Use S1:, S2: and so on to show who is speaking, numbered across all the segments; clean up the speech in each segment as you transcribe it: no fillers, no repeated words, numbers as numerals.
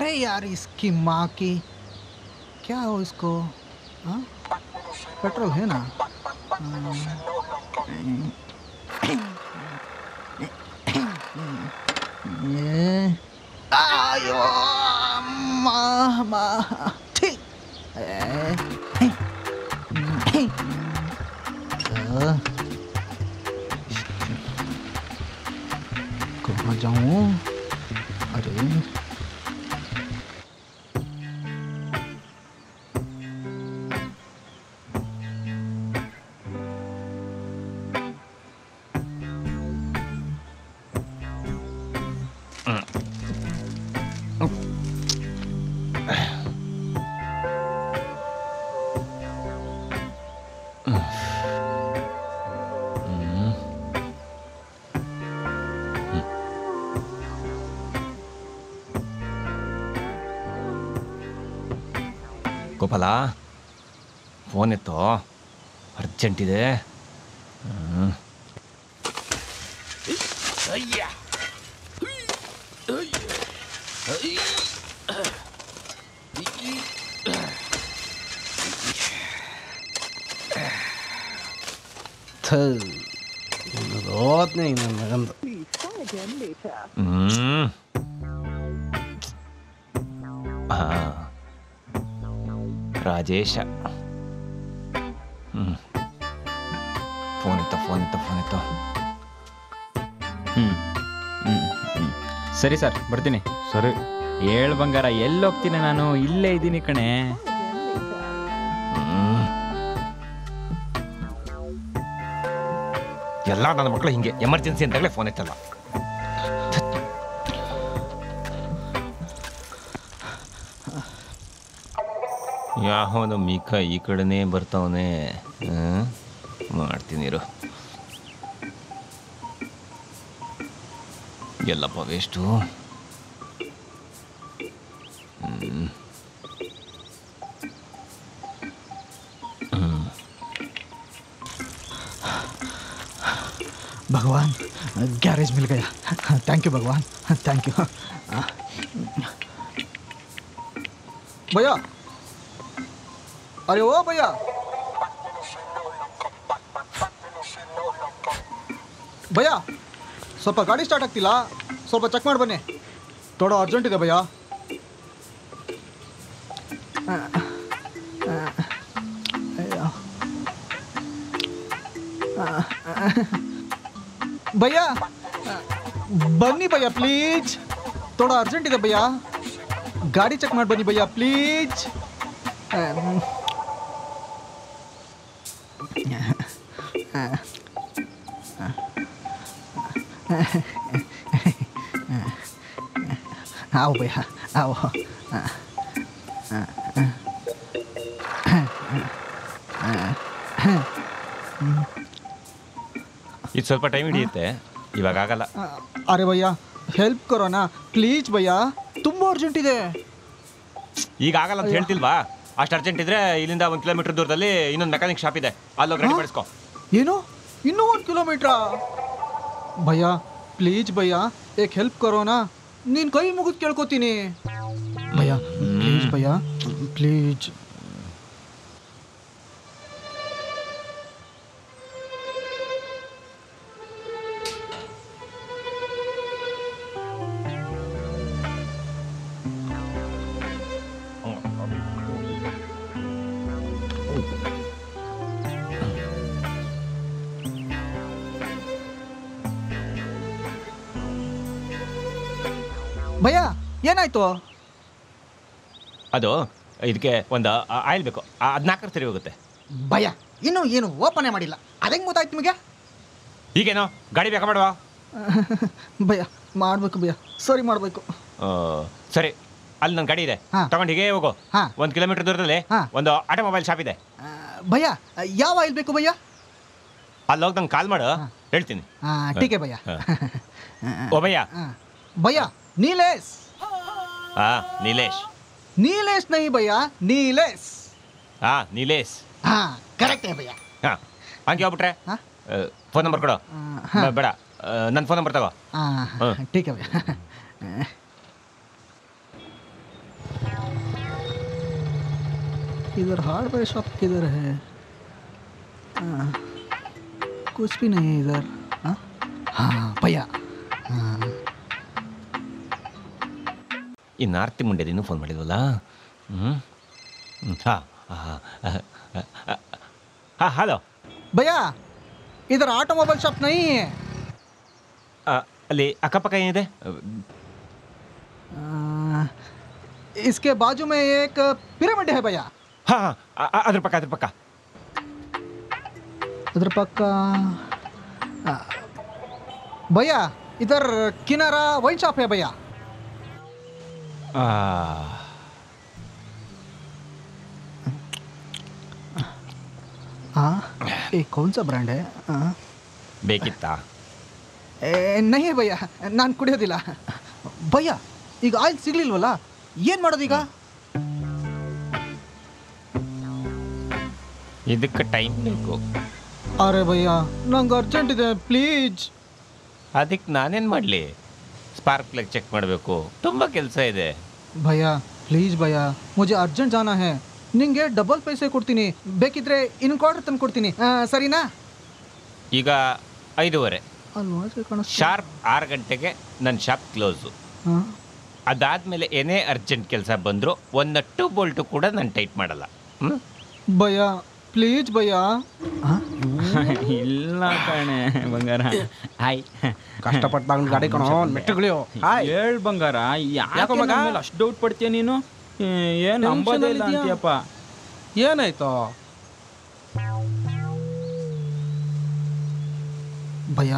S1: है यार इसकी माँ की। क्या हो इसको? हाँ, पेट्रोल है ना? ये आयो माँ माँ ठीक। कहाँ जाऊँ? अरे
S2: ಗೋಪಾಲ ಫೋನ್ ಎತ್ತೋ, ಅರ್ಜೆಂಟ್ ಇದೆ.
S1: रोतने ನನ್ನ ಮಗಂದು.
S2: ರಾಜೇಶ ಫೋನ್ ಎತ್ತೋ.
S3: ಸರಿ ಸರ್, ಬರ್ತೀನಿ.
S2: ಸರಿ
S3: ಹೇಳು ಬಂಗಾರ, ಎಲ್ಲೋಗ್ತೀನಿ ನಾನು? ಇಲ್ಲೇ ಇದ್ದೀನಿ ಕಣೆ.
S2: ಎಲ್ಲ ನನ್ನ ಮಕ್ಕಳು ಹಿಂಗೆ ಎಮರ್ಜೆನ್ಸಿ ಅಂತಾಗಲೇ ಫೋನ್ ಎತ್ತಲ್ಲ. ಯಾವನು ಮೀಕ ಈ ಕಡೆನೇ ಬರ್ತಾವನೆ. ಮಾಡ್ತೀನಿರು. ಎಲ್ಲಪ್ಪ ವೇಸ್ಟು.
S1: भगवान, गैरेज मिल गया। थैंक यू भगवान, थैंक यू। भैया, अरे ओ भैया, भैया ಸ್ವಲ್ಪ ಗಾಡಿ ಸ್ಟಾರ್ಟ್ ಆಗ್ತಿಲ್ಲ, ಸ್ವಲ್ಪ ಚೆಕ್ ಮಾಡಿ ಬನ್ನಿ. ಥೋಡ ಅರ್ಜೆಂಟ್ ಇದೆ ಭಯ್ಯ. ಭಯ್ಯ ಬನ್ನಿ ಭಯ್ಯ ಪ್ಲೀಜ್, ಥೋಡ ಅರ್ಜೆಂಟ್ ಇದೆ ಭಯ್ಯ. ಗಾಡಿ ಚೆಕ್ ಮಾಡಿ ಬನ್ನಿ ಭಯ್ಯ ಪ್ಲೀಜ್. आओ भैया आओ.
S2: ಇದು ಸ್ವಲ್ಪ ಟೈಮ್ ಹಿಡಿಯುತ್ತೆ, ಇವಾಗ ಆಗಲ್ಲ.
S1: अरे भैया हेल्प करो ना प्लीज भैया, ತುಂಬ ಅರ್ಜೆಂಟ್ ಇದೆ.
S2: ಈಗ ಆಗಲ್ಲ ಅಂತ ಹೇಳ್ತಿಲ್ವಾ? ಅಷ್ಟು ಅರ್ಜೆಂಟ್ ಇದ್ರೆ ಇಲ್ಲಿಂದ 1 ಕಿಲೋಮೀಟರ್ ದೂರದಲ್ಲಿ ಇನ್ನೊಂದು ಮೆಕ್ಯಾನಿಕ್ ಶಾಪ್ ಇದೆ, ಅಲ್ಲೋಗಿ ರೆಡಿ ಮಾಡಿಸ್ಕೊ.
S1: ಏನು ಇನ್ನೂ 1 ಕಿಲೋಮೀಟ್ರಾ? ಭಯ್ಯ ಪ್ಲೀಜ್ ಭಯ್ಯ, ಏಕ್ ಹೆಲ್ಪ್ ಕರೋ ನಾ, ನೀನು ಕೈ ಮುಗಿದು ಕೇಳ್ಕೊತೀನಿ ಭಯ್ಯ. ಪ್ಲೀಜ್ ಭಯ್ಯ ಪ್ಲೀಜ್. ಭಯ್ಯ ಏನಾಯ್ತು?
S2: ಅದು ಇದಕ್ಕೆ ಒಂದು ಆಯಿಲ್ ಬೇಕು, 14 ಸರಿ ಹೋಗುತ್ತೆ.
S1: ಭಯ್ಯ ಇನ್ನೂ ಏನು ಓಪನೇ ಮಾಡಿಲ್ಲ, ಅದೆಂಗೆ ಗೊತ್ತಾಯ್ತು ನಿಮಗೆ?
S2: ಈಗೇನೋ ಗಾಡಿ ಬೇಕಾ ಮಾಡುವ?
S1: ಭಯ್ಯ ಮಾಡಬೇಕು ಭಯ್ಯ, ಸರಿ ಮಾಡಬೇಕು.
S2: ಸರಿ, ಅಲ್ಲಿ ನನ್ನ ಗಾಡಿ ಇದೆ, ತಗೊಂಡು ಹೀಗೆ ಹೋಗು. 1 ಕಿಲೋಮೀಟರ್ ದೂರದಲ್ಲಿ ಒಂದು ಆಟೋಮೊಬೈಲ್ ಶಾಪ್ ಇದೆ.
S1: ಭಯ್ಯ ಯಾವ ಆಯಿಲ್ ಬೇಕು ಭಯ್ಯ?
S2: ಅಲ್ಲಿ ಹೋಗಿ ನಂಗೆ ಕಾಲ್ ಮಾಡು, ಹೇಳ್ತೀನಿ.
S1: ಟೀಕೆ ಭಯ್ಯ.
S2: ಓ ಭಯ್ಯ.
S1: ಭಯ್ಯ नीलेश.
S2: हाँ नीलेश.
S1: नीलेश नहीं भैया, नीलेश.
S2: हाँ नीलेश.
S1: हाँ करेक्ट है भैया.
S2: हाँ ಹಂಗೆ ಹೋಗ್ಬಿಟ್ರೆ ಫೋನ್ ನಂಬರ್ ಕೊಡು. ಬೇಡ, ನನ್ನ ಫೋನ್ ನಂಬರ್ ತಗೋ.
S1: ठीक है भैया. इधर हार्डवेयर शॉप किधर है? कुछ भी नहीं है इधर. हाँ भैया.
S2: ಇನ್ನು ಆರ್ತಿ ಮುಂಡೆದು ಇನ್ನೂ ಫೋನ್ ಮಾಡಿದ್ವಲ್ಲ. ಹಾಂ ಹಾಂ ಹಲೋ
S1: भैया इधर ऑटोमोबाइल शॉप नहीं है.
S2: ಅಲ್ಲಿ ಅಕ್ಕಪಕ್ಕ ಏನಿದೆ?
S1: इसके बाजू में एक पिरामिड है भैया.
S2: ಹಾಂ ಹಾಂ ಅದ್ರ ಪಕ್ಕ
S1: उधर पक्का. भैया इधर किनारा वाइन शॉप है भैया. हाँ ये कौन सा ब्रांड है?
S2: ಬೇಕಿತ್ತಾ?
S1: नहीं है भैया ನಾನು ಕುಡಿಯೋದಿಲ್ಲ. ಭಯ್ಯ ಈಗ ಆಯಿಲ್ ಸಿಗ್ಲಿಲ್ವಲ್ಲ, ಏನು ಮಾಡೋದೀಗ?
S2: ಇದಕ್ಕೆ ಟೈಮ್ ಬೇಕು.
S1: ಅರೆ ಭಯ್ಯ ನಂಗೆ ಅರ್ಜೆಂಟ್ ಇದೆ ಪ್ಲೀಸ್.
S2: ಅದಕ್ಕೆ ನಾನೇನು ಮಾಡಲಿ? ಸ್ಪಾರ್ಕ್ ಪ್ಲಗ್ ಚೆಕ್ ಮಾಡಬೇಕು, ತುಂಬ ಕೆಲಸ ಇದೆ.
S1: ಭಯ್ಯ ಪ್ಲೀಸ್ ಭಯ್ಯ ಮುझे ಅರ್ಜೆಂಟ್ ಜಾನಾ ಹೈ. ನಿಂಗೆ ಡಬಲ್ ಪೈಸೆ ಕೊಡ್ತೀನಿ, ಬೇಕಿದ್ರೆ ಇನ್ನೊಂದು ಕ್ವಾರ್ಟರ್ ತಂದು ಕೊಡ್ತೀನಿ, ಸರಿನಾ?
S2: ಈಗ 5:30
S1: ಅಲ್ವಾ
S2: ಶಾರ್ಪ್ 6 ಗಂಟೆಗೆ ನನ್ನ ಶಾಪ್ ಕ್ಲೋಸು. ಅದಾದಮೇಲೆ ಏನೇ ಅರ್ಜೆಂಟ್ ಕೆಲಸ ಬಂದರೂ ಒಂದು ನಟ್ಟು ಬೋಲ್ಟು ಕೂಡ ನಾನು ಟೈಟ್ ಮಾಡಲ್ಲ.
S1: ಭಯ್ಯ ಪ್ಲೀಸ್ ಭಯ್ಯ.
S3: ಇಲ್ಲ ಕಣೆ ಬಂಗಾರ. ಹಾಯ್
S1: ಕಷ್ಟಪಟ್ಟು ಗಾಡಿ ಕಣೋ ಮೆಟ್ಟುಗಳಿಯೋ.
S3: ಹೇಳ್ ಬಂಗಾರ, ಯಾಕೋ ಮಗ ಅಷ್ಟು ಡೌಟ್ ಪಡ್ತೀಯ ನೀನು? ಏನು ನಂಬೋದೇ ಇಲ್ಲ ಅಂತೀಯಪ್ಪ.
S1: ಏನಾಯ್ತು ಭಯ್ಯ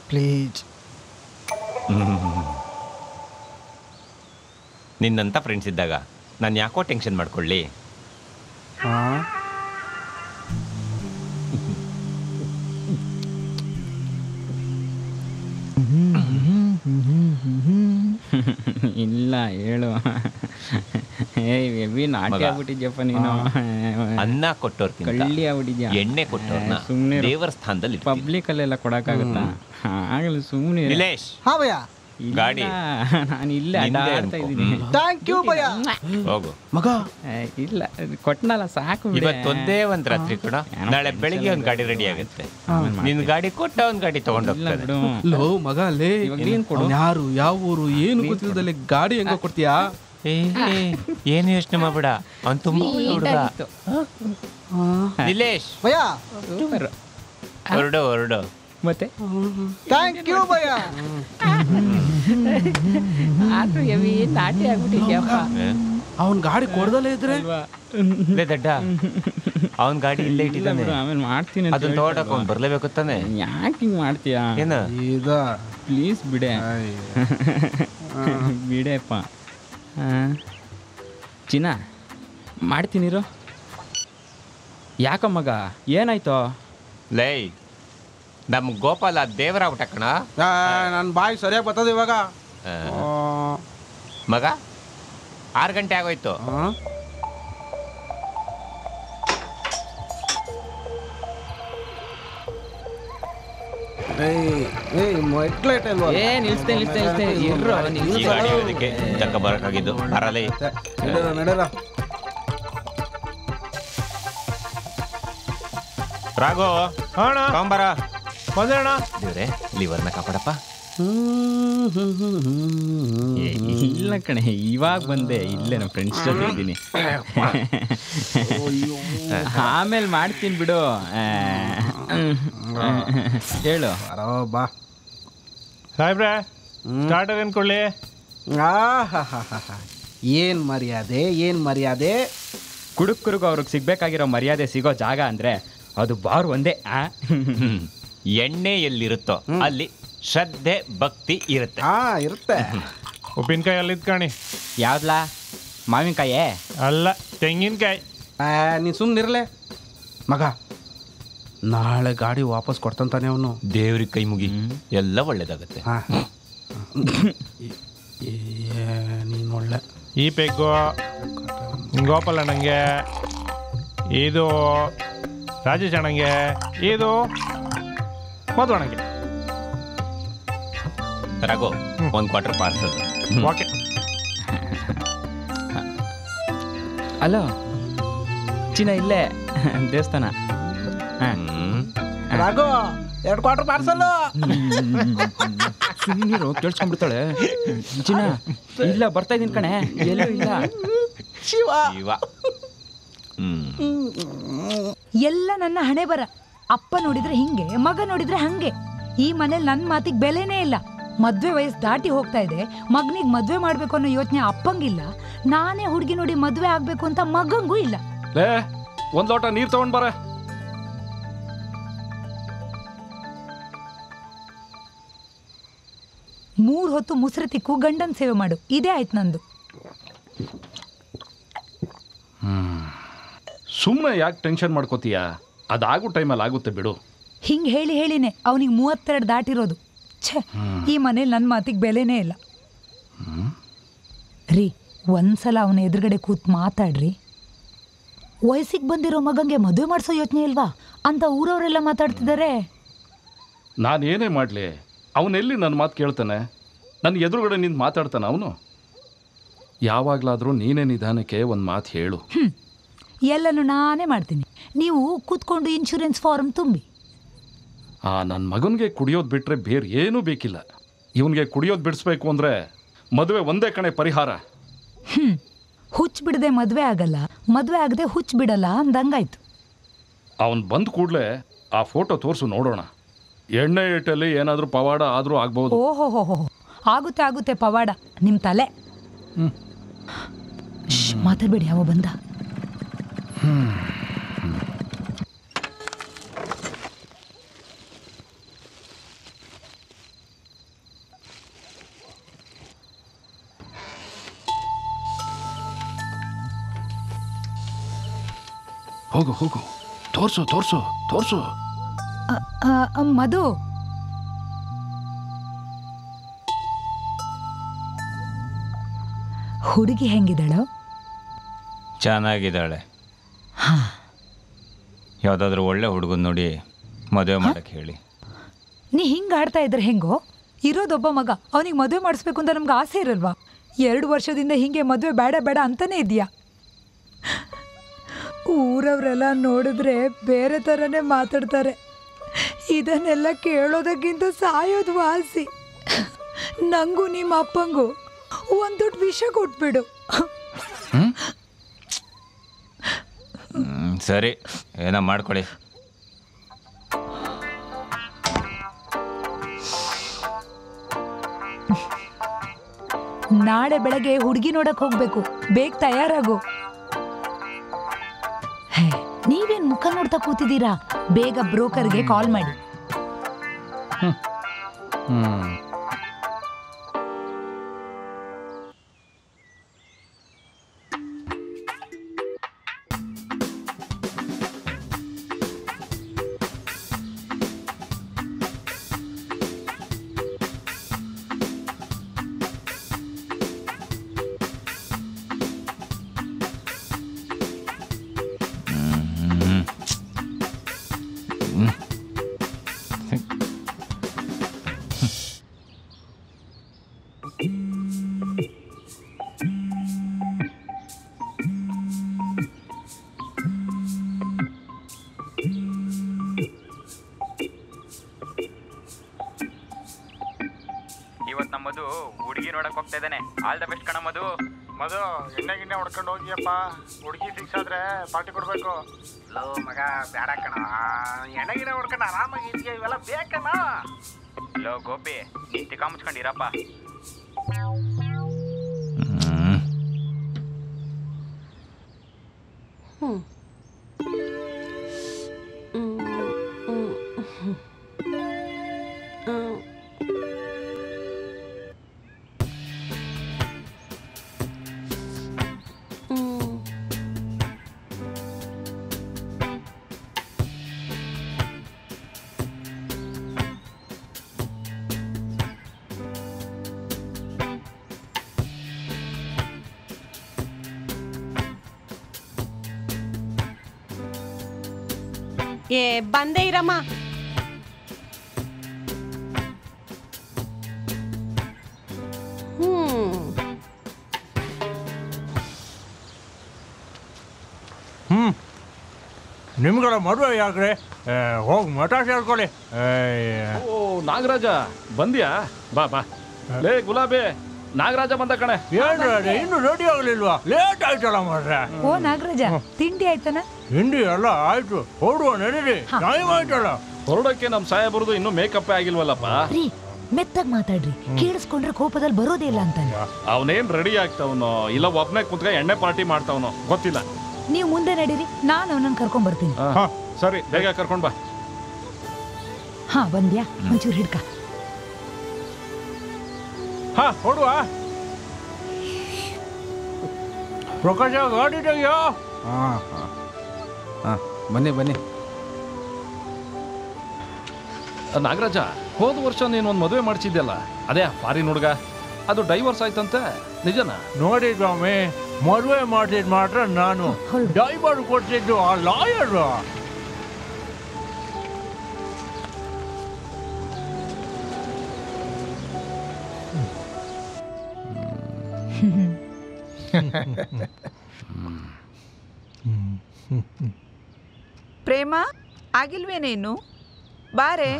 S1: ಪ್ಲೀಸ್.
S2: ನಿನ್ನಂಥ ಫ್ರೆಂಡ್ಸ್ ಇದ್ದಾಗ ನಾನು ಯಾಕೋ ಟೆನ್ಷನ್ ಮಾಡ್ಕೊಳ್ಳಿ?
S3: ಇಲ್ಲ ಹೇಳು. ಹೆವಿ ನಾಟಿ ಆಗ್ಬಿಟ್ಟಿದ್ಯಪ್ಪ ನೀನು.
S2: ಅನ್ನ ಕೊಟ್ಟೋರ್ಕಿಂತ
S3: ಕಳ್ಳಿ ಆಗ್ಬಿಟ್ಟಿದ್ಯಾ.
S2: ಎಣ್ಣೆ ಕೊಟ್ಟೋರ್ನ
S3: ಸುಮ್ಮನೆ
S2: ದೇವರ ಸ್ಥಾನದಲ್ಲಿ
S3: ಪಬ್ಲಿಕ್ ಅಲ್ಲೆಲ್ಲ ಕೊಡಕ್ಕಾಗತ್ತಾ? ಆಗಲಿ ಸುಮ್ಮನೆ.
S2: ನಿಲೇಶ್
S1: ಹಾ ಭಯ್ಯ
S2: ಗಾಡಿ
S3: ನಾನು ಇಲ್ಲೇ ಆಡ್ತಾ ಇದ್ದೀನಿ.
S1: ಥ್ಯಾಂಕ್ ಯು ಭಯ್ಯ.
S2: ಹೋಗು
S1: ಮಗ.
S3: ಇಲ್ಲ ಕೊಟ್ನಲ್ಲ ಸಾಕು.
S2: ಇವತ್ತೊಂದೇ ಒಂದು ರಾತ್ರಿ ಕೂಡ, ನಾಳೆ ಬೆಳಿಗ್ಗೆ ಒಂದು ಗಾಡಿ ರೆಡಿ ಆಗುತ್ತೆ. ನಿನ್ ಗಾಡಿ ಕೊಟ್ಟ ಒಂದು ಗಾಡಿ ತಗೊಂಡೋಗ್ತಾರೆ.
S4: ಲೋ ಮಗ ಲೇ, ಯಾರು ಯಾವ ಊರು ಏನು ಗೊತ್ತಿಲ್ಲದಲ್ಲಿ ಗಾಡಿ ಹೆಂಗ ಕೊಡ್ತೀಯಾ?
S2: ಏನು ಯೋಚನೆ ಮಾಡ್ಬೇಡ, ಅವ್ನು ತುಂಬಾ ಹುಡುಗ. ನಿಲೇಶ್
S1: ಭಯ್ಯ
S2: ಹೊರಡು
S3: ಮತ್ತೆ
S1: ಥ್ಯಾಂಕ್ ಯು ಭಯ್ಯ.
S3: ಆದ್ರೂ ಹೆವಿ ನಾಟಿ ಆಗ್ಬಿಟ್ಟಿದ್ಯಪ್ಪ.
S4: ಅವನ್ ಗಾಡಿ ಕೊಡ್ದಲ್ಲೇ ಇದ್ರೆ
S2: ದಡ್ಡ ಅವನ್ ಗಾಡಿ ಇಲ್ಲೇ ಇಟ್ಟಿದ್ದಾನೆ.
S3: ಆಮೇಲೆ ಮಾಡ್ತೀನಿ,
S2: ಅದನ್ನ ತಗೊಂಡಕ್ಕೆ ಅವ್ನು ಬರ್ಲೇಬೇಕು ತಾನೆ.
S3: ಯಾಕೆ ಹಿಂಗ್ ಮಾಡ್ತೀಯಾ?
S2: ಏನ
S3: ಪ್ಲೀಸ್ ಬಿಡೆ ಬಿಡೆಪ್ಪ. ಚಿನ್ನ ಮಾಡ್ತೀನಿರೋ. ಯಾಕ ಮಗ ಏನಾಯ್ತು?
S2: ಲೈ ನಮ್ ಗೋಪಾಲ ದೇವರಾಗ್ಬಿಟ್ಟ ಕಣ.
S4: ನನ್ನ ಬಾಯಿ ಸರಿಯಾಗಿ ಬರ್ತದೆ ಇವಾಗ.
S2: ಮಗ 6 ಗಂಟೆ ಆಗೋಯ್ತು. ಈ ಗಾಡಿ ಇದಕ್ಕೆ ತಕ್ಕ ಬರಕಾಗಿದ್ದು ಬರಲೇ. ರಾಘು ಕಾಂಬಾರ ಬಂದೇಣ. ದೇವ್ರೆ ಲಿವರ್ನ ಕಾಪಾಡಪ್ಪ.
S3: ಇಲ್ಲ ಕಣೆ ಇವಾಗ ಬಂದೆ, ಇಲ್ಲೇ ನಮ್ಮ ಫ್ರೆಂಡ್ಸ್ ಜೊತೆ ಇದ್ದೀನಿ. ಆಮೇಲೆ ಮಾಡ್ತೀನಿ ಬಿಡು. ಹೇಳು
S4: ಬಾ
S5: ಸಾಹೇಬ್ರೆ, ಸ್ಟಾರ್ಟರ್ ಅನ್ಕೊಳ್ಳಿ.
S4: ಏನ್ ಮರ್ಯಾದೆ, ಏನ್ ಮರ್ಯಾದೆ.
S3: ಕುಡುಕರಿಗೂ ಅವ್ರಿಗೆ ಸಿಗ್ಬೇಕಾಗಿರೋ ಮರ್ಯಾದೆ ಸಿಗೋ ಜಾಗ ಅಂದ್ರೆ ಅದು ಬಾರ್ ಒಂದೇ.
S2: ಎಣ್ಣೆ ಎಲ್ಲಿರುತ್ತೋ ಅಲ್ಲಿ ಶ್ರದ್ಧೆ ಭಕ್ತಿ ಇರುತ್ತೆ.
S4: ಇರುತ್ತೆ.
S5: ಉಪ್ಪಿನಕಾಯಿ ಅಲ್ಲಿದ್ ಕಾಣಿ.
S3: ಯಾವ್ದಲಾ? ಮಾವಿನಕಾಯೇ?
S5: ಅಲ್ಲ, ತೆಂಗಿನಕಾಯಿ.
S4: ನೀನು ಸುಮ್ಮನಿರಲೇ ಮಗ. ನಾಳೆ ಗಾಡಿ ವಾಪಸ್ ಕೊಡ್ತಾನೆ ಅವನು.
S2: ದೇವ್ರಿಗೆ ಕೈ ಮುಗಿ, ಎಲ್ಲ ಒಳ್ಳೇದಾಗತ್ತೆ.
S4: ನೀನು ಒಳ್ಳೆ.
S5: ಈ ಪೆಗ್ಗು ಗೋಪಾಲ ಅಣ್ಣಂಗೆ, ಇದು ರಾಜೇಶ್ ಅಣ್ಣಂಗೆ, ಇದು ಮಧು ಅಣ್ಣಂಗೆ.
S2: Raghu 1 quarter parcel.
S5: Okay.
S3: Hello ಚಿನ್ನ ಇಲ್ಲೇ ದೇವಸ್ಥಾನ.
S1: Raghu 2 quarter parcel.
S3: ಸುಮ್ಮನಿರು, ಕೇಳಿಸ್ಕೊಂಡ್ಬಿಡ್ತಾಳೆ. ಚಿನ್ನ ಇಲ್ಲ, ಬರ್ತಾ ಇದೀನಿ ಕಣೆ, ಎಲ್ಲೂ ಇಲ್ಲ.
S2: ಶಿವ.
S6: ಎಲ್ಲ ನನ್ನ ಹಣೆ ಬರ. ಅಪ್ಪ ನೋಡಿದ್ರೆ ಹಿಂಗೆ, ಮಗ ನೋಡಿದ್ರೆ ಹಂಗೆ. ಈ ಮನೇಲಿ ನನ್ನ ಮಾತಿಗೆ ಬೆಲೆನೇ ಇಲ್ಲ. ಮದ್ವೆ ವಯಸ್ಸು ದಾಟಿ ಹೋಗ್ತಾ ಇದೆ. ಮಗನಿಗೆ ಮದ್ವೆ ಮಾಡ್ಬೇಕು ಅನ್ನೋ ಯೋಚನೆ ಅಪ್ಪಂಗಿಲ್ಲ. ನಾನೇ ಹುಡುಗಿ ನೋಡಿ ಮದ್ವೆ ಆಗ್ಬೇಕು ಅಂತ ಮಗಂಗೂ ಇಲ್ಲ.
S7: ಒಂದ್ ಲೋಟ ನೀರ್ ತಗೊಂಡ್ ಬರ.
S6: ಮೂರ್ ಹೊತ್ತು ಮುಸ್ರೆ ತಿಕ್ಕು, ಗಂಡನ್ ಸೇವೆ ಮಾಡು, ಇದೇ ಆಯ್ತು ನಂದು.
S7: ಸುಮ್ಮನೆ ಯಾಕೆ ಟೆನ್ಷನ್ ಮಾಡ್ಕೋತೀಯ? ಅದಾಗೋ ಟೈಮಲ್ಲಿ ಆಗುತ್ತೆ ಬಿಡು.
S6: ಹಿಂಗೆ ಹೇಳಿ ಹೇಳಿನೇ ಅವನಿಗೆ 32 ದಾಟಿರೋದು. ಛೇ, ಈ ಮನೇಲಿ ನನ್ನ ಮಾತಿಗೆ ಬೆಲೆನೇ ಇಲ್ಲ ರೀ. ಒಂದ್ಸಲ ಅವನ ಎದುರುಗಡೆ ಕೂತ್ ಮಾತಾಡ್ರಿ. ವಯಸ್ಸಿಗೆ ಬಂದಿರೋ ಮಗಂಗೆ ಮದುವೆ ಮಾಡಿಸೋ ಯೋಚನೆ ಇಲ್ವಾ ಅಂತ ಊರವರೆಲ್ಲ ಮಾತಾಡ್ತಿದ್ದಾರೆ.
S7: ನಾನೇನೇ ಮಾಡಲಿ, ಅವನೆಲ್ಲಿ ನನ್ನ ಮಾತು ಕೇಳ್ತಾನೆ? ನನ್ನ ಎದುರುಗಡೆ ನಿಂತು ಮಾತಾಡ್ತಾನೆ ಅವನು? ಯಾವಾಗಲಾದರೂ ನೀನೇ ನಿಧಾನಕ್ಕೆ ಒಂದು ಮಾತು ಹೇಳು.
S6: ಎಲ್ಲನೂ ನಾನೇ ಮಾಡ್ತೀನಿ, ನೀವು ಕೂತ್ಕೊಂಡು ಇನ್ಶೂರೆನ್ಸ್ ಫಾರ್ಮ್ ತುಂಬಿ.
S7: ನನ್ನ ಮಗನಿಗೆ ಕುಡಿಯೋದು ಬಿಟ್ಟರೆ ಬೇರೆ ಏನೂ ಬೇಕಿಲ್ಲ. ಇವನಿಗೆ ಕುಡಿಯೋದು ಬಿಡಿಸ್ಬೇಕು ಅಂದರೆ ಮದುವೆ ಒಂದೇ ಕಣೆ ಪರಿಹಾರ.
S6: ಹುಚ್ಚು ಬಿಡದೆ ಮದುವೆ ಆಗಲ್ಲ, ಮದುವೆ ಆಗದೆ ಹುಚ್ಚು ಬಿಡಲ್ಲ ಅಂದಂಗಾಯ್ತು.
S7: ಅವನು ಬಂದ ಕೂಡಲೇ ಆ ಫೋಟೋ ತೋರಿಸು ನೋಡೋಣ. ಎಣ್ಣೆ ಏಟಲ್ಲಿ ಏನಾದರೂ ಪವಾಡ ಆದರೂ ಆಗ್ಬೋದು.
S6: ಓಹೋ, ಆಗುತ್ತೆ ಆಗುತ್ತೆ ಪವಾಡ ನಿಮ್ಮ ತಲೆ. ಮಾತಾಡಬೇಡಿ, ಯಾವ ಬಂದ.
S7: ಹೋಗು ಹೋಗು, ತೋರ್ಸು ತೋರ್ಸು ತೋರ್ಸು.
S6: ಮಧು, ಹುಡುಗಿ ಹೆಂಗಿದ್ದಾಳು?
S2: ಚೆನ್ನಾಗಿದ್ದಾಳೆ. ಯಾವುದಾದ್ರೂ ಒಳ್ಳೆ ಹುಡುಗನ್ ನೋಡಿ ಮದುವೆ ಮಾಡಕ್ಕೆ ಹೇಳಿ.
S6: ನೀ ಹಿಂಗೆ ಆಡ್ತಾ ಇದ್ರೆ ಹೆಂಗೋ? ಇರೋದೊಬ್ಬ ಮಗ, ಅವನಿಗೆ ಮದುವೆ ಮಾಡಿಸ್ಬೇಕು ಅಂತ ನಮ್ಗೆ ಆಸೆ ಇರಲ್ವಾ? 2 ವರ್ಷದಿಂದ ಹಿಂಗೆ ಮದುವೆ ಬೇಡ ಬೇಡ ಅಂತಾನೆ ಇದೆಯಾ? ಊರವರೆಲ್ಲ ನೋಡಿದ್ರೆ ಬೇರೆ ಥರನೇ ಮಾತಾಡ್ತಾರೆ. ಇದನ್ನೆಲ್ಲ ಕೇಳೋದಕ್ಕಿಂತ ಸಾಯೋದು ವಾಸಿ. ನಂಗೂ ನಿಮ್ಮ ಅಪ್ಪಂಗೂ ಒಂದು ದೊಡ್ಡ ವಿಷ ಕೊಟ್ಬಿಡು.
S2: ಸರಿ, ಏನೋ ಮಾಡ್ಕೊಳ್ಳಿ.
S6: ನಾಳೆ ಬೆಳಗ್ಗೆ ಹುಡುಗಿ ನೋಡಕ್ ಹೋಗ್ಬೇಕು, ಬೇಗ ತಯಾರಾಗು. ನೀವೇನ್ ಮುಖ ನೋಡ್ತಾ ಕೂತಿದ್ದೀರಾ? ಬೇಗ ಬ್ರೋಕರ್ಗೆ ಕಾಲ್ ಮಾಡಿ.
S3: ಇವತ್ತು ನಮ್ಮದು ಹುಡುಗಿ ನೋಡಕ್ ಹೋಗ್ತಾ ಇದ್ದಾನೆ. ಆಲ್ ದ ಬೆಸ್ಟ್ ಕಣ ಮಧು.
S5: ಮಧು, ಎಣ್ಣೆ ಗಿಣ್ಣೆ ಹೊಡ್ಕೊಂಡು ಹೋಗಿಯಪ್ಪ. ಹುಡುಗಿ ಫಿಕ್ಸ್ ಆದ್ರೆ ಪಾರ್ಟಿ ಕೊಡ್ಬೇಕು.
S8: ಲೋ ಮಗ, ಬೇಡ ಕಣ. ಎಣ್ಣೆ ಗಿಣ್ಣೆ ಹೊಡ್ಕೊಂಡು ಆರಾಮಾಗಿ ಇದೆಯಾ? ಇವೆಲ್ಲ ಬೇಕಣ್ಣ.
S3: ಲೋ ಗೋಪಿ, ನೀ ತಿಕ್ಕ ಮುಚ್ಕೊಂಡಿರಪ್ಪ.
S9: ಏ ಬಂದೇ ಇರಮ್ಮ.
S5: ನಿಮ್ಗಳ ಮದುವೆ ಯಾಕ್ರೆ ಹೋಗಿ ಮಠ ಸೇರ್ಕೊಳ್ಳಿ.
S7: ಓ ನಾಗರಾಜ ಬಂದ್ಯಾ? ಬಾ ಬಾ. ಲೇ ಗುಲಾಬಿ, ನಾಗರಾಜ ಬಂದ ಕಣೆ.
S5: ಏನ್ರಿ ಇನ್ನು ರೆಡಿ ಆಗ್ಲಿಲ್ವಾ? ಲೇಟ್ ಆಯ್ತಲ್ಲ ಮಾರ್ರೆ.
S6: ಓ ನಾಗರಾಜ, ತಿಂಡಿ ಆಯ್ತಾನ?
S5: ತಿಂಡಿ ಎಲ್ಲ ಆಯ್ತು, ಹೊರಡುವ ನಡೀರಿ, ಟೈಮ್ ಆಯ್ತಲ್ಲ.
S7: ಹೊರಡಕ್ಕೆ ನಮ್ಮ ಸಾಹೇಬರದು ಇನ್ನೂ ಮೇಕಪ್ ಆಗಿಲ್ವಲ್ಲಪ್ಪ.
S6: ಮೆತ್ತಾಗಿ ಮಾತಾಡ್ರಿ, ಕೇಳಿಸ್ಕೊಂಡ್ರೆ ಕೋಪದಲ್ಲಿ ಬರೋದೇ ಇಲ್ಲ ಅಂತಾನೆ.
S7: ಅವನೇನ್ ರೆಡಿ ಆಗ್ತಾವನೋ ಇಲ್ಲ ಒಬ್ನೇ ಕುಂತ್ಕ ಎಣ್ಣೆ ಪಾರ್ಟಿ ಮಾಡ್ತಾವನೋ ಗೊತ್ತಿಲ್ಲ.
S6: ನೀವು ಮುಂದೆ ನಡೀರಿ, ನಾನು ಅವನನ್ನ ಕರ್ಕೊಂಡ್ ಬರ್ತೀನಿ.
S7: ಸರಿ, ಬೇಗ ಕರ್ಕೊಂಡ್ ಬಾ.
S6: ಹಾ ಬಂದ್ಯಾ? ಒಂಚೂರು ಹಿಡ್ಕ.
S5: ಹೊಡುವ ಪ್ರಕಾಶ, ಗಾಡಿ ತೆಗಿಯೋ.
S4: ಬನ್ನಿ ಬನ್ನಿ.
S7: ನಾಗರಾಜ, ಹೋದ ವರ್ಷ ನೀನು ಒಂದು ಮದುವೆ ಮಾಡಿಸಿದ್ಯಲ್ಲ, ಅದೇ ಫಾರಿನ್ ಹುಡುಗ, ಅದು ಡೈವರ್ಸ್ ಆಯ್ತಂತೆ, ನಿಜನಾ?
S5: ನೋಡಿ ಸ್ವಾಮಿ, ಮದುವೆ ಮಾಡಿದ್ ಮಾತ್ರ ನಾನು, ಡೈವರ್ಸ್ ಕೊಡ್ತಿದ್ದು ಆ ಲಾಯರ್.
S10: ಪ್ರೇಮ ಆಗಿಲ್ವೇನೇನು? ಬಾರೆ.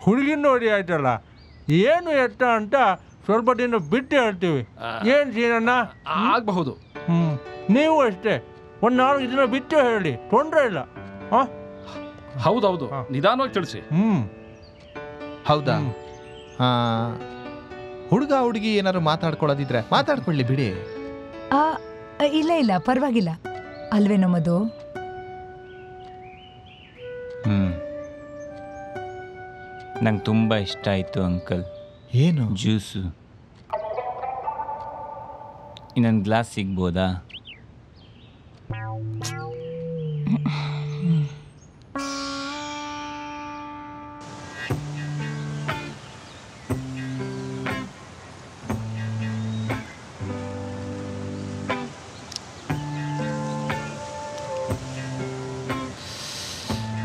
S10: ಹುಡುಗಿ ನೋಡಿ ಆಯ್ತಲ್ಲ, ಏನು ಎತ್ತ ಅಂತ ಸ್ವಲ್ಪ ದಿನ ಬಿಟ್ಟು ಹೇಳ್ತೀವಿ. ಏನ್ ಸೀನಣ್ಣ?
S7: ಆಗಬಹುದು.
S5: ನೀವು ಅಷ್ಟೇ, ಒಂದು 4 ದಿನ ಬಿಟ್ಟು ಹೇಳಿ, ತೊಂದರೆ ಇಲ್ಲ.
S7: ಹೌದೌದು, ನಿಧಾನವಾಗಿ ತಿಳಿಸಿ.
S11: ಹೌದಾ? ಹುಡುಗ ಹುಡುಗಿ ಏನಾದ್ರು ಮಾತಾಡ್ಕೊಳ್ಳೋದಿದ್ರೆ ಮಾತಾಡ್ಕೊಳ್ಳಿ ಬಿಡಿ.
S6: ಇಲ್ಲ ಇಲ್ಲ, ಪರವಾಗಿಲ್ಲ ಅಲ್ವೇನೋ ಮಧು?
S2: ನಂಗೆ ತುಂಬ ಇಷ್ಟ ಆಯಿತು ಅಂಕಲ್.
S11: ಏನು?
S2: ಜ್ಯೂಸು. ಇನ್ನೊಂದು ಗ್ಲಾಸ್ ಸಿಗ್ಬೋದಾ?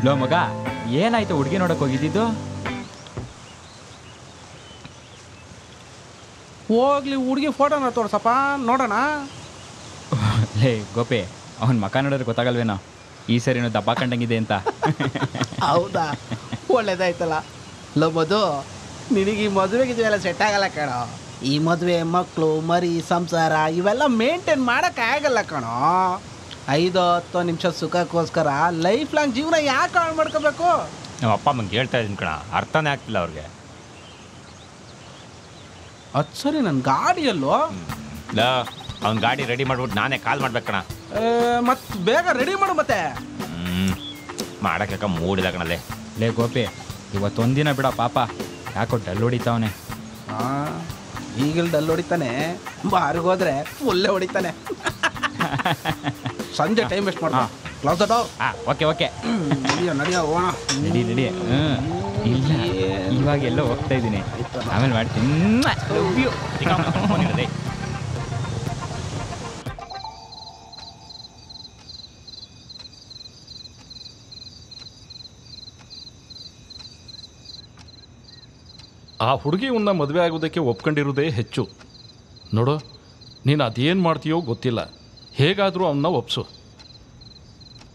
S3: ಲೋ ಮಗ, ಏನಾಯ್ತು ಹುಡುಗಿ ನೋಡಕ್ ಹೋಗಿದ್ದು?
S4: ಹೋಗ್ಲಿ, ಹುಡುಗಿ ಫೋಟೋನ ತೋರ್ಸಪ್ಪ ನೋಡೋಣ.
S3: ಲೇ ಗೋಪಿ, ಅವನ ಮಕ ನೋಡಿದ್ರೆ ಗೊತ್ತಾಗಲ್ವೇನೋ ಈ ಸರಿನೂ ದಪ್ಪ ಕಂಡಂಗಿದೆ ಅಂತ.
S4: ಹೌದಾ? ಒಳ್ಳೇದಾಯ್ತಲ್ಲ. ಲೋ ಮಧು, ನಿನಗೆ ಈ ಮದುವೆಗಿದೆಲ್ಲ ಸೆಟ್ ಆಗಲ್ಲ ಕಣೋ. ಈ ಮದುವೆ, ಮಕ್ಕಳು, ಮರಿ, ಸಂಸಾರ ಇವೆಲ್ಲ ಮೇಂಟೈನ್ ಮಾಡೋಕ್ಕಾಗಲ್ಲ ಕಣೋ. 5-10 ನಿಮಿಷ ಸುಖಕ್ಕೋಸ್ಕರ ಲೈಫ್ ಲಾಂಗ್ ಜೀವನ ಯಾಕೆ ಹಾಳು ಮಾಡ್ಕೋಬೇಕು?
S2: ನಮ್ಮ ಅಪ್ಪ ಅಮ್ಮಂಗೆ ಹೇಳ್ತಾ ಇದ್ದೀನಿ ಕಣ, ಅರ್ಥನೇ ಆಗ್ತಿಲ್ಲ ಅವ್ರಿಗೆ.
S4: ಅದು ಸರಿ, ನನ್ನ ಗಾಡಿಯಲ್ಲೋ?
S2: ಅವ್ನ ಗಾಡಿ ರೆಡಿ ಮಾಡ್ಬಿಟ್ಟು ನಾನೇ ಕಾಲ್ ಮಾಡ್ಬೇಕಣ.
S4: ಮತ್ತೆ ಬೇಗ ರೆಡಿ ಮಾಡು ಮತ್ತೆ.
S2: ಮಾಡಕ್ಕ ಮೂಡಿದ ಕಣಲ್ಲೇ.
S3: ಲೇ ಗೋಪಿ, ಇವತ್ತೊಂದಿನ ಬಿಡ ಪಾಪ, ಯಾಕೋ ಡಲ್ ಹೊಡಿತಾವನೆ.
S4: ಈಗಲೂ ಡಲ್ ಹೊಡಿತಾನೆ, ಬಾರಿಗೋದ್ರೆ ಒಳ್ಳೆ ಹೊಡಿತಾನೆ. ಸಂಜೆ ಟೈಮ್ ವೇಸ್ಟ್ ಮಾಡ. Close the door.
S3: Okay okay,
S4: ನಡಿಯ ಹೋಗೋಣ.
S3: ನಡಿ. ಇಲ್ಲ, ಇವಾಗ ಎಲ್ಲೋ ಹೋಗ್ತಾ ಇದ್ದೀನಿ, ಆಮೇಲೆ ಮಾಡ್ತೀನಿ.
S7: ಆ ಹುಡುಗಿ ಉನ್ನ ಮದುವೆ ಆಗೋದಕ್ಕೆ ಒಪ್ಕೊಂಡಿರೋದೇ ಹೆಚ್ಚು. ನೋಡು, ನೀನು ಅದೇನು ಮಾಡ್ತೀಯೋ ಗೊತ್ತಿಲ್ಲ, ಹೇಗಾದರೂ ಅವನ್ನ ಒಪ್ಸು.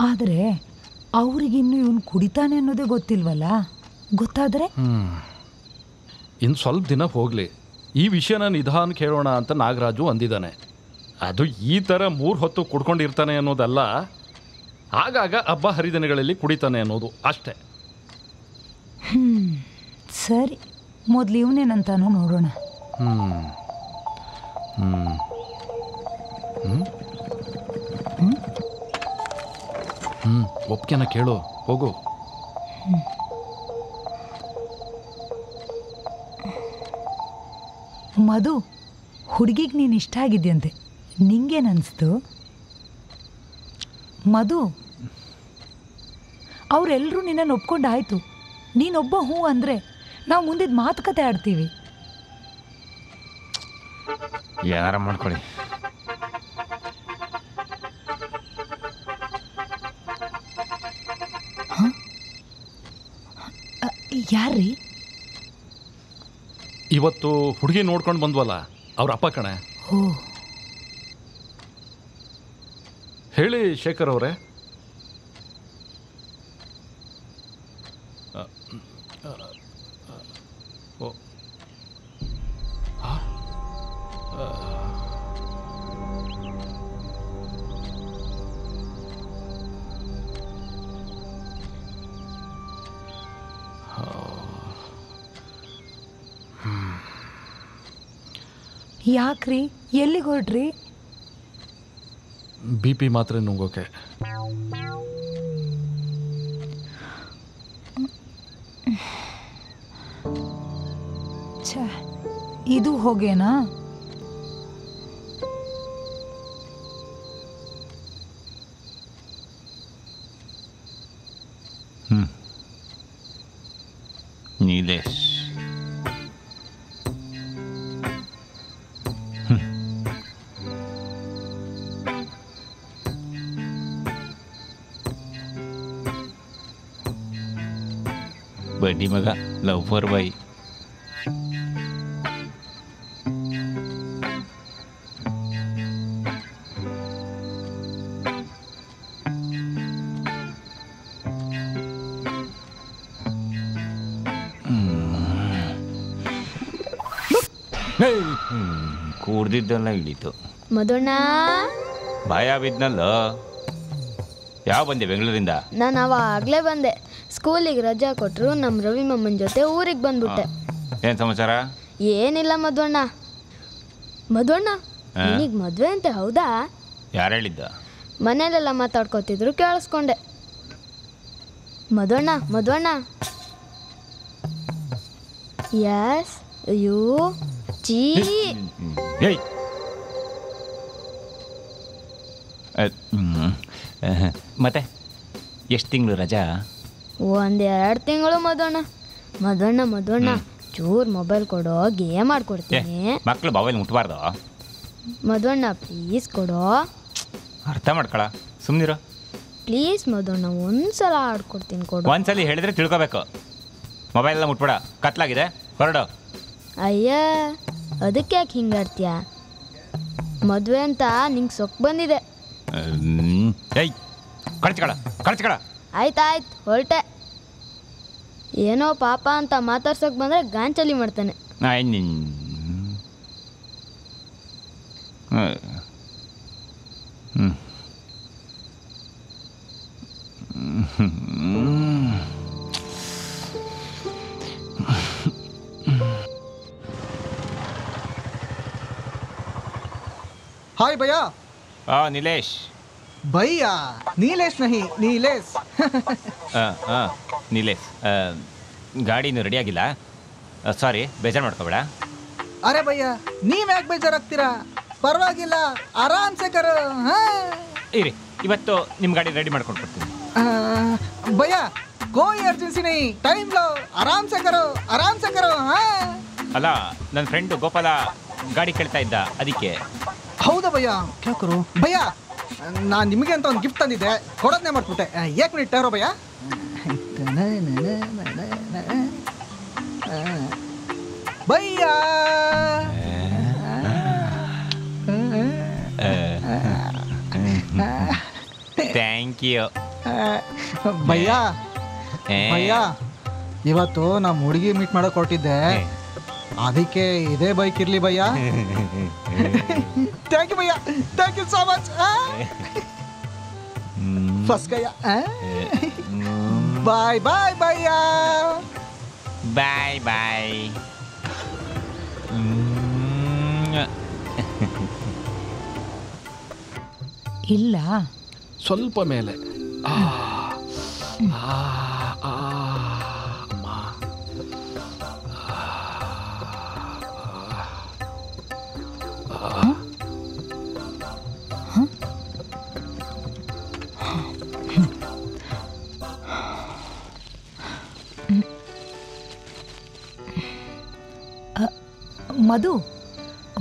S6: ಆದರೆ ಅವ್ರಿಗಿನ್ನು ಇವನು ಕುಡಿತಾನೆ ಅನ್ನೋದೇ ಗೊತ್ತಿಲ್ವಲ್ಲ. ಗೊತ್ತಾದರೆ
S7: ಇನ್ನು ಸ್ವಲ್ಪ ದಿನ ಹೋಗಲಿ, ಈ ವಿಷಯನ ನಿಧಾನಕ್ಕೆ ಹೇಳೋಣ ಅಂತ ನಾಗರಾಜು ಅಂದಿದ್ದಾನೆ. ಅದು ಈ ಥರ 3 ಹೊತ್ತು ಕುಡ್ಕೊಂಡಿರ್ತಾನೆ ಅನ್ನೋದಲ್ಲ, ಆಗಾಗ ಹಬ್ಬ ಹರಿದಿನಗಳಲ್ಲಿ ಕುಡಿತಾನೆ ಅನ್ನೋದು ಅಷ್ಟೇ.
S6: ಸರಿ, ಮೊದಲು ಇವನೇನಂತಾನೋ ನೋಡೋಣ.
S7: ಒಪ್ಕೆನ ಕೇಳು, ಹೋಗು.
S6: ಮಧು, ಹುಡುಗಿಗೆ ನೀನು ಇಷ್ಟ ಆಗಿದ್ಯಂತೆ, ನಿಂಗೇನನ್ನಿಸ್ತು? ಮಧು, ಅವರೆಲ್ಲರೂ ನಿನ್ನನ್ನು ಒಪ್ಕೊಂಡಾಯ್ತು. ನೀನೊಬ್ಬ ಹ್ಞೂ ಅಂದರೆ ನಾವು ಮುಂದಿನ ಮಾತುಕತೆ ಆಡ್ತೀವಿ.
S2: ಯಾರ ಮಾಡ್ಕೊಳ್ಳಿ.
S6: ಯಾರ್ರೀ?
S7: ಇವತ್ತು ಹುಡುಗಿ ನೋಡ್ಕೊಂಡು ಬಂದ್ವಲ್ಲ, ಅವ್ರ ಅಪ್ಪ ಕಣೆ.
S6: ಓ,
S7: ಹೇಳಿ ಶೇಖರ್ ಅವರೇ.
S6: ಯಾಕ್ರಿ, ಎಲ್ಲಿಗೆ ಹೊರಟ್ರಿ?
S7: BP ಮಾತ್ರೆ ನುಂಗೋಕೆ.
S6: ಛೇ, ಇದು ಹೋಗೇನಾ?
S2: ನೀಲೇಶ್, ಬಡ್ಡಿ ಮಗ, ಲವ್ ಫಾರ್ ಬೈ. ಕೂಡ್ದಿದ್ದೆಲ್ಲ ಇಳೀತು.
S12: ಮಧುಣ್ಣ,
S2: ಭಯ ಬಿದ್ನಲ್ಲ. ಯಾವ ಬಂದೆ ಬೆಂಗಳೂರಿಂದ?
S12: ನಾನು ಅವಾಗಲೇ ಬಂದೆ. ಸ್ಕೂಲಿಗೆ ರಜಾ ಕೊಟ್ಟರು, ನಮ್ಮ ರವಿ ಮಮ್ಮನ ಜೊತೆ ಊರಿಗೆ ಬಂದ್ಬಿಟ್ಟೆ.
S2: ಏನು ಸಮಾಚಾರ?
S12: ಏನಿಲ್ಲ ಮಧುಣ್ಣ. ಮಧುಣ್ಣ, ನಿನಗೆ ಮದುವೆ ಅಂತೆ, ಹೌದಾ?
S2: ಯಾರು ಹೇಳಿದ್ದ?
S12: ಮನೇಲೆಲ್ಲ ಮಾತಾಡ್ಕೊತಿದ್ರು, ಕೇಳಿಸ್ಕೊಂಡೆ. ಮಧುಣ್ಣ, ಮಧುಣ್ಣ. ಯಸ್, ಅಯ್ಯೋ ಚೀ.
S2: ಮತ್ತೆ ಎಷ್ಟು ತಿಂಗಳು ರಜಾ?
S12: 1-2 ತಿಂಗಳು ಮಧುಣ್ಣ. ಮಧುಣ್ಣ ಮಧುಣ್ಣ, ಚೂರು ಮೊಬೈಲ್ ಕೊಡೋ, ಗೇಮ್ ಆಡ್ಕೊಡ್ತೀನಿ.
S2: ಮಕ್ಕಳು ಮೊಬೈಲ್ ಮುಟ್ಬಾರ್ದು.
S12: ಮಧುಣ್ಣ ಪ್ಲೀಸ್ ಕೊಡೋ.
S2: ಅರ್ಥ ಮಾಡ್ಕೊಳ, ಸುಮ್ಮನಿರೋ
S12: ಪ್ಲೀಸ್ ಮಧುಣ್ಣ, ಒಂದ್ಸಲ ಆಡ್ಕೊಡ್ತೀನಿ, ಕೊಡು.
S2: ಒಂದ್ಸಲಿ ಹೇಳಿದ್ರೆ ತಿಳ್ಕೊಬೇಕು. ಮೊಬೈಲ್ ಎಲ್ಲ ಮುಟ್ಬೇಡ, ಕತ್ಲಾಗಿದೆ, ಹೊರಡು.
S12: ಅಯ್ಯ, ಅದಕ್ಕೆ ಯಾಕೆ ಹಿಂಗಾಡ್ತೀಯ? ಮದುವೆ ಅಂತ ನಿಂಗೆ ಸೊಕ್ಕು ಬಂದಿದೆ.
S2: ಏಯ್, ಕಳ್ಚ್ಕೊಳ ಕಳ್ಚ್ಕೊಳ.
S12: ಆಯ್ತಾಯ್ತು, ಹೊರಟೆ. ಏನೋ ಪಾಪ ಅಂತ ಮಾತಾಡ್ಸೋಕೆ ಬಂದರೆ ಗಾಂಚಲಿ ಮಾಡ್ತಾನೆ.
S1: हाय भैया।
S2: नीलेश।
S1: भैया नीलेश नहीं, नीलेश।
S2: नीलेश, ಗಾಡಿ ಇನ್ನೂ ರೆಡಿ ಆಗಿಲ್ಲ. ಸಾರಿ, ಬೇಜಾರು ಮಾಡ್ಕೋಬೇಡ.
S1: ಅರೆ ಭಯ್ಯ, ನೀವ್ ಯಾಕೆ ಬೇಜಾರಾಗ್ತೀರಾ? ಪರವಾಗಿಲ್ಲ, ಆರಾಮ್ಸೆ ಕರೋ.
S2: ಇರಿ, ಇವತ್ತು ನಿಮ್ಮ ಗಾಡಿ ರೆಡಿ ಮಾಡ್ಕೊಂಡು ಕೊಡ್ತೀನಿ.
S1: ಭಯ್ಯ, ಕೋಯಿ ಅರ್ಜೆನ್ಸಿ ನೈ, ಟೈಮ್ ಲೋ, ಆರಾಮ್ಸೆ ಕರೋ, ಆರಾಮ್ಸೆ ಕರೋ.
S2: ಅಲ್ಲ, ನನ್ನ ಫ್ರೆಂಡು ಗೋಪಾಲ ಗಾಡಿ ಕೇಳ್ತಾ ಇದ್ದ, ಅದಕ್ಕೆ.
S1: ಹೌದಾ ಭಯ್ಯ? ಕ್ಯಾಕರು ಭಯ್ಯ, ನಾನು ನಿಮಗೆ ಅಂತ ಒಂದು ಗಿಫ್ಟ್ ತಂದಿದ್ದೆ, ಕೊಡೋದನ್ನೇ ಮಾಡ್ಬಿಟ್ಟೆ. ಏಕ್ ಮಿನಿಟ್ ಟೈರೋ ಭಯ್ಯ. ಭಯ್ಯ
S2: ಥ್ಯಾಂಕ್ ಯು
S1: ಭಯ್ಯ. ಭಯ್ಯ, ಇವತ್ತು ನಮ್ಮ ಹುಡುಗಿ ಮೀಟ್ ಮಾಡಕ್ ಹೊರಟಿದ್ದೆ, ಅದಕ್ಕೆ ಇದೇ ಬೈಕ್ ಇರ್ಲಿ ಭಯ್ಯ. ಥ್ಯಾಂಕ್ ಯು ಭಯ್ಯ, ಥ್ಯಾಂಕ್ ಯು ಸೋ ಮಚ್. ಫಸ್ಟ್ ಗಯ್ಯ. ಬಾಯ್ ಬಾಯ್ ಭಯ್ಯ.
S2: Bye bye.
S6: ಇಲ್ಲ,
S7: ಸ್ವಲ್ಪ ಮೇಲೆ.
S6: ಮಧು,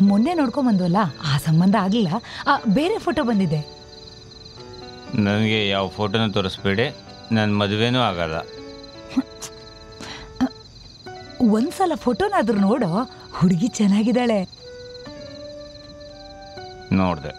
S6: ಮೊನ್ನೆ ನೋಡ್ಕೊಂಬಂದ್ವಲ್ಲ, ಆ ಸಂಬಂಧ ಆಗಲಿಲ್ಲ. ಬೇರೆ ಫೋಟೋ ಬಂದಿದೆ.
S2: ನನಗೆ ಯಾವ ಫೋಟೋನ ತೋರಿಸ್ಬೇಡಿ, ನನ್ನ ಮದುವೆನೂ ಆಗಲ್ಲ.
S6: ಒಂದ್ಸಲ ಫೋಟೋನಾದ್ರೂ ನೋಡೋ, ಹುಡುಗಿ ಚೆನ್ನಾಗಿದ್ದಾಳೆ.
S2: ನೋಡಿದೆ.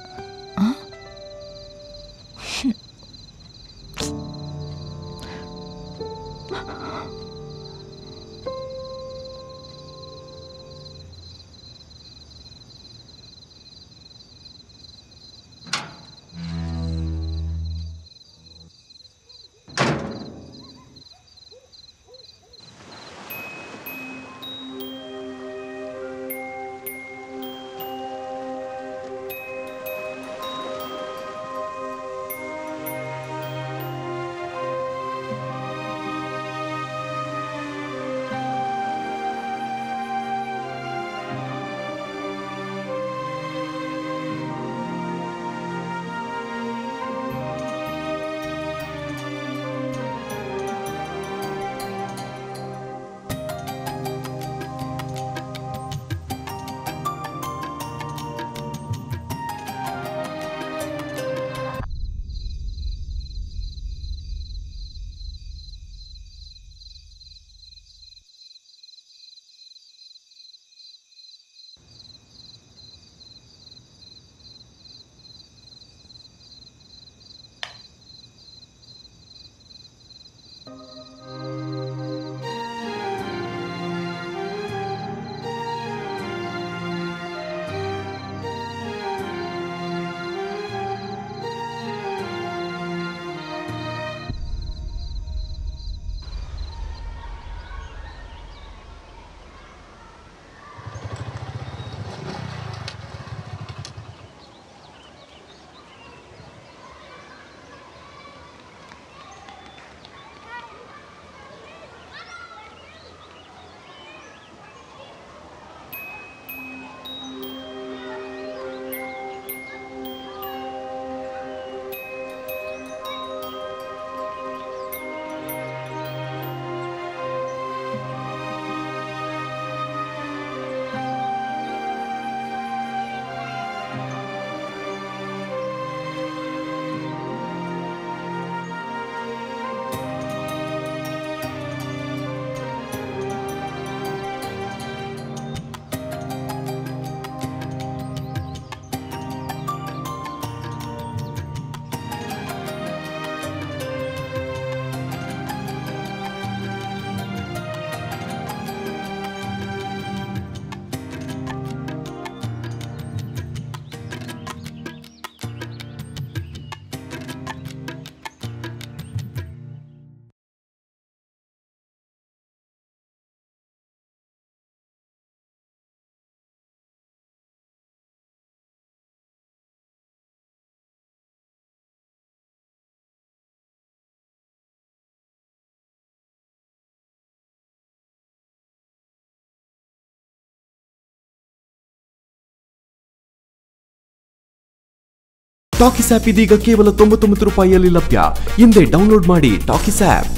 S13: ಟಾಕಿಸ್ ಆಪ್ ಇದೀಗ ಕೇವಲ 99 ರೂಪಾಯಿಯಲ್ಲಿ ಲಭ್ಯ. ಹಿಂದೆ ಡೌನ್ಲೋಡ್ ಮಾಡಿ ಟಾಕಿಸ್ ಆಪ್.